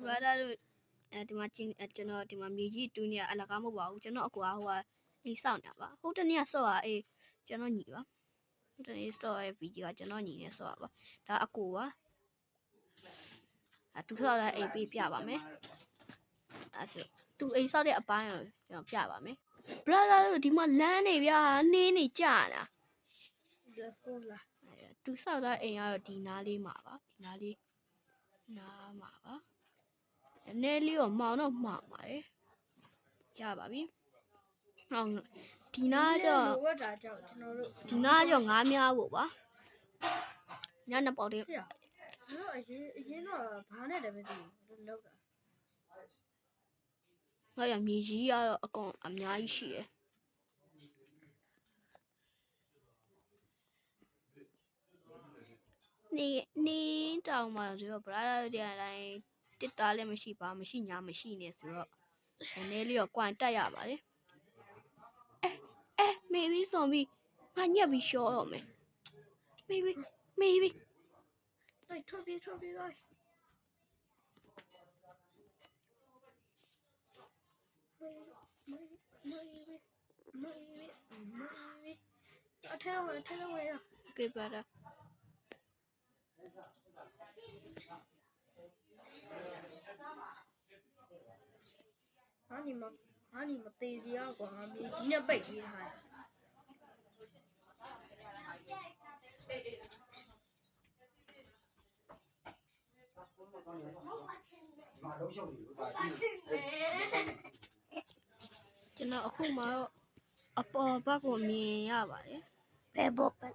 brother တို့ဒီမှာကျွန်တော်ဒီမှာမြေကြီးတူးနေရအလကားမဟုတ်ပါဘူးကျွန်တော်အကူကဟိုကအိမ်ဆောက်နေတာပါဟုတ်တနေ့ကဆော့တာအေးကျွန်တော်ညီပါဟုတ်တနေ့ဆော့ရဲ့ဗီဒီယိုကကျွန်တော်ညီနေဆော့တာပါဒါအကူပါတူဆော့တဲ့အိမ်ပေးပြပါမယ်အဲ့ဆိုတူအိမ်ဆောက်တဲ့အပိုင်းကိုကျွန်တော်ပြပါမယ် brother တို့ဒီမှာလမ်းနေဗျာနှင်းနေကြတာ let's go လာ တူဆောက်တဲ့အိမ်ကတော့ဒီနားလေးမှာပါဒီနားလေးနားမှာပါနည်းလေးကိုမောင်တော့မှာပါတယ်ရပါပြီဟောင်းဒီနားကြောင့် လိုအပ်တာကြောင့်ကျွန်တော်တို့ ဒီနားကြောင့်ငားများဖို့ပါညနှစ်ပေါက်တည်း တို့အရင်တော့ဘာနဲ့တည်းမသိဘူးလောက်တာ ဟောရမြေကြီးကတော့အကောင်အများကြီးရှိရယ်နေတောင်မှဆိုတော့ brother တို့တဲ့အတိုင်းတစ်သားလည်းမရှိပါမရှိညာမရှိနေဆိုတော့နည်းလေးတော့ကွန်တက်ရပါတယ်မေဘီဇွန်ဘီငါညက်ပြီးရှော့တော့မယ်မေဘီ 对，特别爱。啊，听到没有？ Okay brother 你们对着要光啊，没今天背起他。ကျွန်တော်အခုမှတော့အပေါ်ဘက်ကိုမြင်ရပါတယ် ဘယ်ဘောပဲ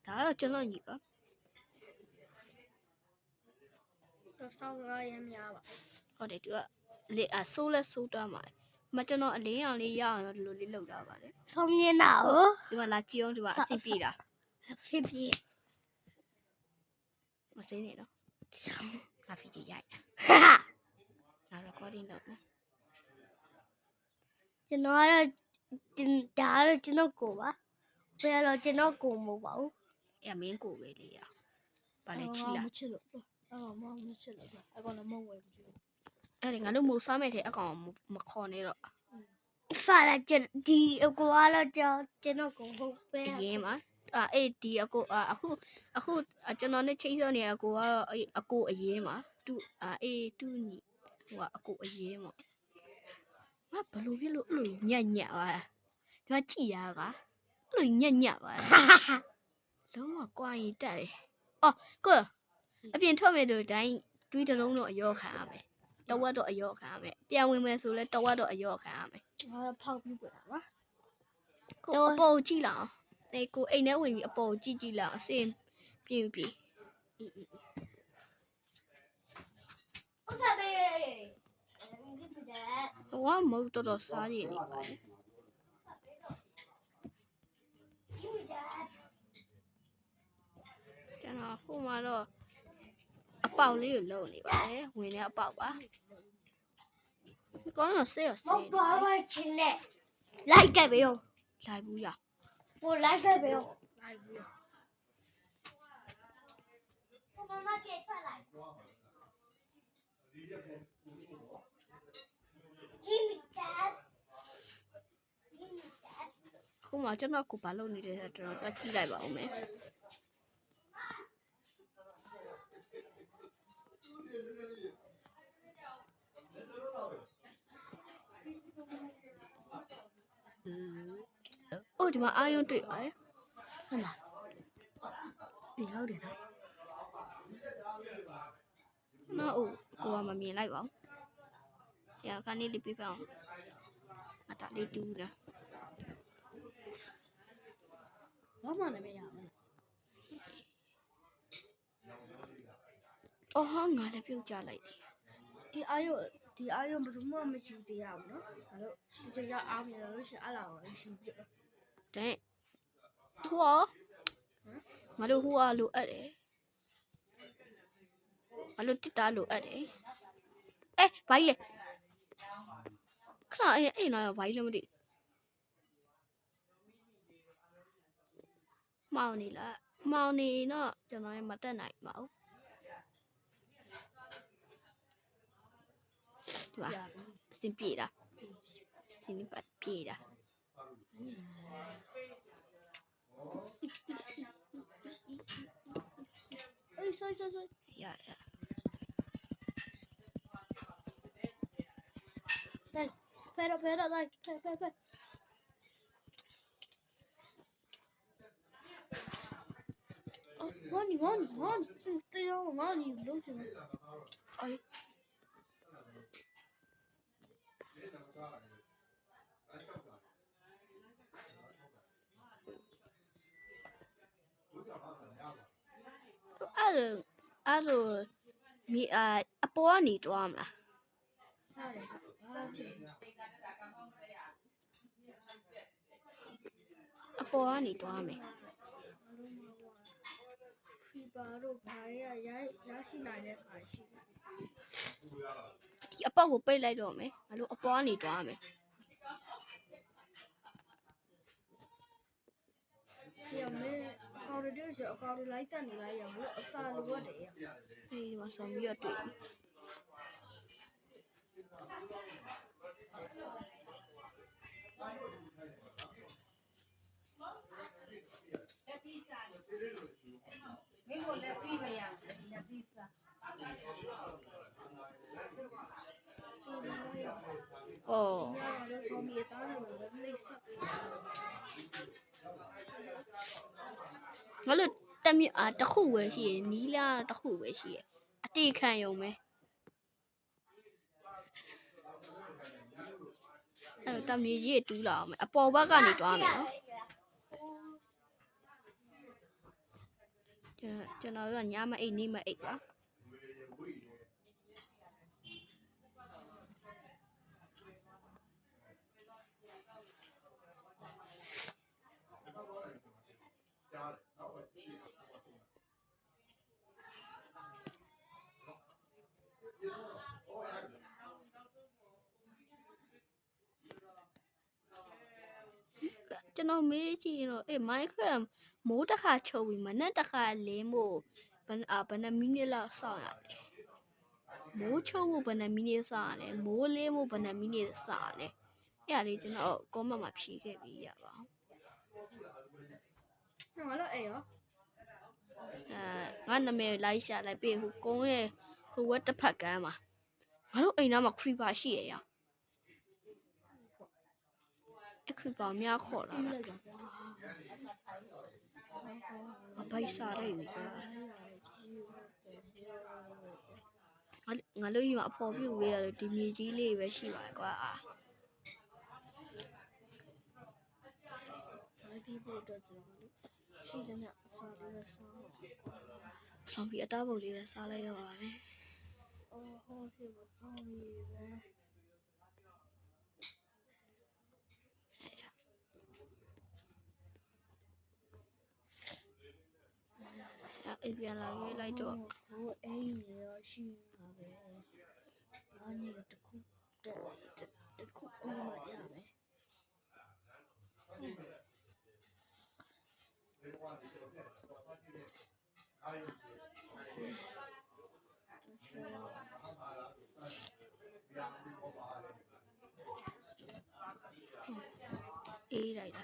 ဒါတော့ကျွန်တော်ညီပါ တော့ဆောင်းကားရမ်းများပါ ဟုတ်တယ်သူကလေအဆိုးလဲဆိုးသွားမှာမကျွန်တော်အလင်းအောင်လေးရအောင်ဒီလိုလေးလုပ်ထားပါတယ် ဆောင်းမြင်တာကို ဒီမှာလာကြည့်အောင်ဒီမှာအဆင်ပြေတာ ဆင်ပြေ မစင်းနေတော့ငါဗီဒီယိုရိုက်ငါ recording လုပ်မယ် ကျွန်တော်ကတော့ဒါကတော့ကျွန်တော်ကိုပါဘယ်တော့ကျွန်တော်ကိုမဟုတ်ပါဘူး အဲ့မင်းကိုပဲလေရဘာလဲချီလာ မချစ်လို့မချစ်လို့အကောင်လည်းမဝယ်ဘူး အဲ့ဒီငါတို့မိုးစားမဲ့တဲ့အကောင်မခေါ်နေတော့ စားလာဒီအကွာတော့ကျွန်တော်ကိုဟုတ်ပဲ အရင်မှာအဲ့ဒီအကိုအခုကျွန်တော်နဲ့ချိတ်ဆော့နေအကိုကတော့အကိုအရင်မှာသူအေးသူညီဟိုကအကိုအရင်မှာငါဘလို့ဖြစ်လို့အဲ့လိုညက်ပါဒီမှာကြည်ရကအဲ့လိုညက်ပါလုံးဝကွာရင်တက်တယ်အော်ကိုအပြင်ထွက်မယ်ဆိုတိုင်းတွေးတလုံးတော့အယောခံရမယ်တဝက်တော့အယောခံရမယ်ပြန်ဝင်မယ်ဆိုလဲတဝက်တော့အယောခံရမယ် ငါဖောက်ပြီးပွေတာပါ ကိုအပေါ်ကြည့်လာအောင်အေးကိုအိမ်ထဲဝင်ပြီးအပေါ်ကြည့်လာအစင်ပြေးဟုတ်တယ် ဟိုကမဟုတ်တော်စားရည်နေပါတယ်ကျွန်တော်ခုမှတော့အပေါက်လေးကိုလုံနေပါတယ်ဝင်နေအပေါက်ပါကောင်းတော့ဆေးရဆေး မတော်ပါချင်နဲ့လိုက်ခဲ့ပြီဟုတ် လိုက်ဘူးရ ကိုလိုက်ခဲ့ပြီဟုတ်လိုက်ပြီကိုမမပြေထွက်လိုက်ဂျင်းမီတက် ခုမှကျွန်တော်ကိုဘာလုပ်နေလဲဆိုတော့တွက်ကြည့်လိုက်ပါဦးမယ်အိုးဒီမှာအာယုံတွေ့ပါတယ်ဟုတ်လားဒီဟုတ်တယ်နော်အိုးကိုကမမြင်လိုက်ပါဘူးရခါနေလေးပြပအောင်အတားလေးတူးတာ ဘာမှလည်းမရဘူး အော်ဟာငါလည်းပြုတ်ကြလိုက်တယ် ဒီအာယုဘယ်သူမှမယူသေးရဘူးနော်ဒါလို့ဒီချိန်ကအားမရလို့ရှင်အဲ့လာကိုယူပြတော့ တဲ့ဟိုငါတို့ဟိုအားလိုအပ်တယ်ငါတို့တစ်တားလိုအပ်တယ်ဘာကြီးလဲခဏအဲ့နော်ဘာကြီးလဲမသိမောင်နေလားမောင်နေတော့ကျွန်တော်လည်းမတက်နိုင်ပါဘူး ဒီမှာအစင်ပြေတာအစင်ပတ်ပြေတာ အေးဆိုင် ရ ဖဲတော့ဖဲအော်ငါနီတရားငါနီလုံးစင် အေးအဲ့လိုမိအပေါ်ကနေတွားမလား ရတယ်ဘာဖြစ် အပေါ်ကနေတွားမယ် ဖီပါတို့ဘာရရှိနိုင်တဲ့ခါရှိတယ် ဒီအပေါက်ကိုပိတ်လိုက်တော့မယ်ငါတို့အပေါ်ကနေတွားမယ် ရမယ်အကောင့်တွေဆိုအကောင့်တွေလိုက်တက်နေလိုက်ရမလို့အစာလိုရတယ်ရ ဒီမှာဆောင်းပြီးတော့တွေ့ 没我来对了呀，那对是。 အော် ညတော့ဆောင်းပြေးတားတယ်လို့နှိမ့်ဆက် ငါတို့တမြတစ်ခုပဲရှိရနီးလားတစ်ခုပဲရှိရအတေခံယုံပဲအဲ့တမြေကြီးတူးလာအောင်မယ်အပေါ်ဘက်ကနေတွားမယ်နော်ကျွန်တော်တို့ကညမအိတ်နေမအိတ်ပါ ကျွန်တော်မေးကြည့်ရင်တော့Minecraft မိုးတစ်ခါချုပ်ပြီးမနဲ့တစ်ခါလင်းဖို့ဘယ်နှမိနစ်လောက်စောင့်ရလဲမိုးချုပ်ဖို့ဘယ်နှမိနစ်စောင့်ရလဲမိုးလင်းဖို့ဘယ်နှမိနစ်စောင့်ရလဲအဲ့ဒါလေးကျွန်တော် comment မှာဖြေခဲ့ပြီးရပါအောင် ငါတော့အေးရော ငါနာမည်လိုက်ရှာလိုက်ပြီးဟိုကုန်းရဲ့ဟိုဝက်တစ်ဖက်ကမ်းမှာငါတို့အိမ်သားမှာ creeper ရှိရရအဲ့ creeper များခေါ်လာ ပြီးလိုက်တော့ကွာ အပိုက်စားလိုက်ပြီကွာငါတို့ယူအဖော်ပြုတ်ဝေးရတယ်ဒီမြေကြီးလေးပဲရှိပါကွာ ဒါပြီးဖို့အတွက်ကျွန်တော်တို့ရှိတဲ့မြအစာလေးပဲစားမှာ ဆောင်းပြီးအသားပုတ်လေးပဲစားလိုက်ရပါမယ် အော်ဟောဖြစ်မစားရပဲ အိပ်ပြန်လာခဲ့လိုက်တော့ ဟိုအိမ်ရရှိမှာပဲငါနေတခုအိမ်မှာရမယ် အေးလိုက်တာ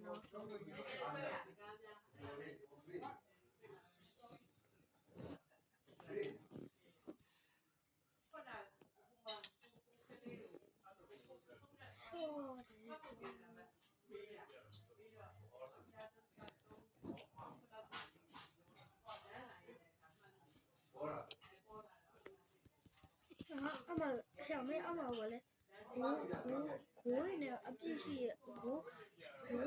နောက်ဆုံးတော့အမဆရာမေးအမကလည်းကိုနဲ့အပြည့်ရှိရကို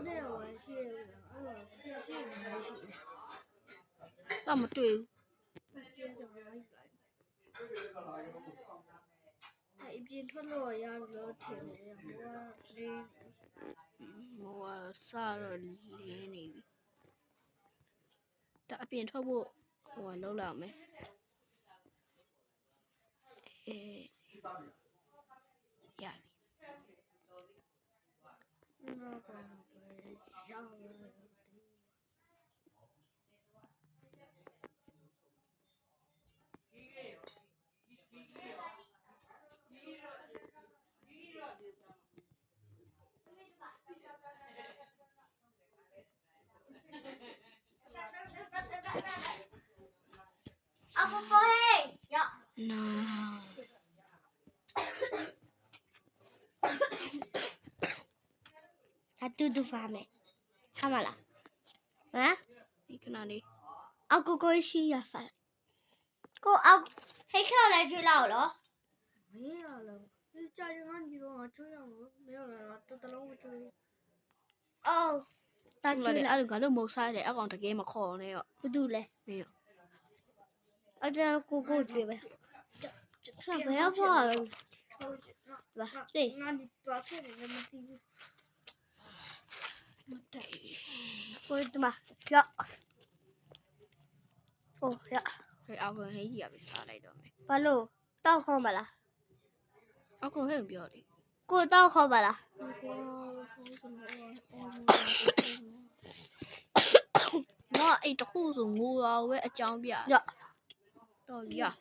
နဲ့ဝမ်းရှိရအဲ့တော့ရှိနေရှိတယ် တော့မတွေ့ဘူး ကျေးဇူးလိုက်အဲ့ပြင်ထွက်လို့ရတယ်လို့ထင်တယ်ဟိုကလေး ဟိုကစတော့လင်းနေပြီဒါအပြင်ထွက်ဖို့ဟိုကလောက်လာမယ်ရပြီ ငါကောင်ပဲရောက်လာတယ်发没？看完了。啊？你看哪里？啊，哥哥是要发。哥啊，还看来追到了？没有了，那家里俺女儿追了，没有了，都到了我追。哦，他我追了。的俺都没晒的，俺讲这个么可呢哟。不读嘞。没有。这哥哥追呗。那不要跑了。对吧？对。那你抓住你那么低。我的妈呀！哦呀！佢拗佢喺入邊打嚟咗未？巴路到號咪啦？拗佢喺唔表你。過到號咪啦？我誒特好數我啊，喂一張表。呀。到呀。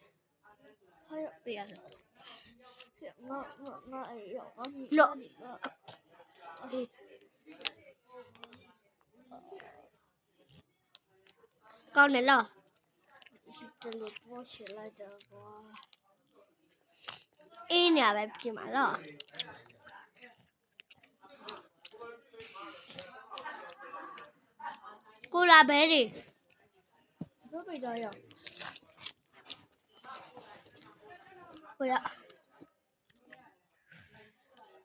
係啊。邊個？高能了。是这里包起来的哇！一两百匹马了。过来白的。这边的呀。不要。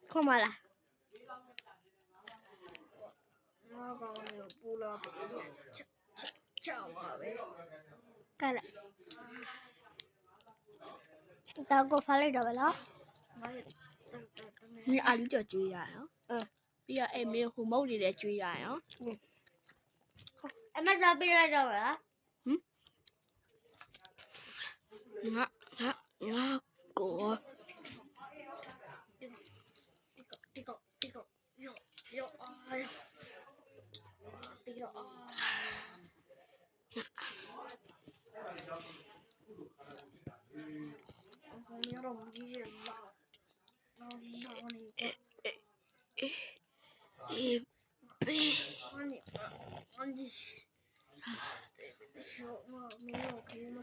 看嘛啦。我刚刚又补了别的，叫我呗。干了。到我发来着了。你阿里就追來啊？ပြီးတော့အဲ့မင်းဟိုမုတ်တွေလည်း追來啊？အမတော့ပြလိုက်တော့မလားငါကိုဒီကောရောအာဒီရောအာ我你让我继续拉你အေး你小嘛没有给我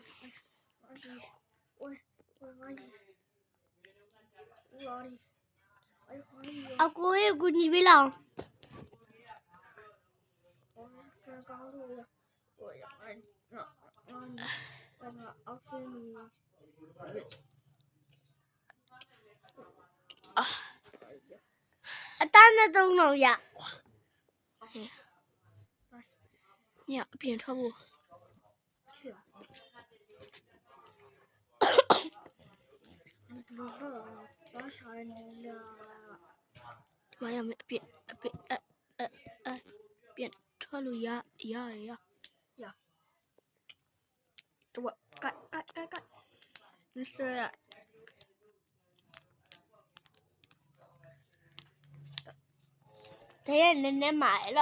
阿哥也给你别了。刚刚录的，我要单的都能呀。ညအပြင်ထွက်ဖို့去啊。把啥人呀？ဒီမှာရမယ်အပြင်ထွက်လို့ရ我盖。မစရ他也奶奶买了。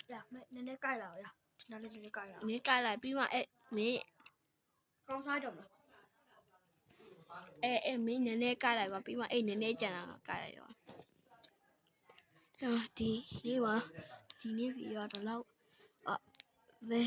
呀，奶奶盖了呀，哪里奶奶盖了？ မင်းကြိုက်လိုက်ပြီးမှအဲ့မင်း 刚塞着了。အဲ့မင်းနည်းနည်းကြိုက်လိုက်ပါပြီးမှအဲ့နည်းနည်းကြံလာကြိုက်လိုက်တော့ဒီနေ့မှာဒီနေ့ဗီဒီယိုတော့လောက်ပဲ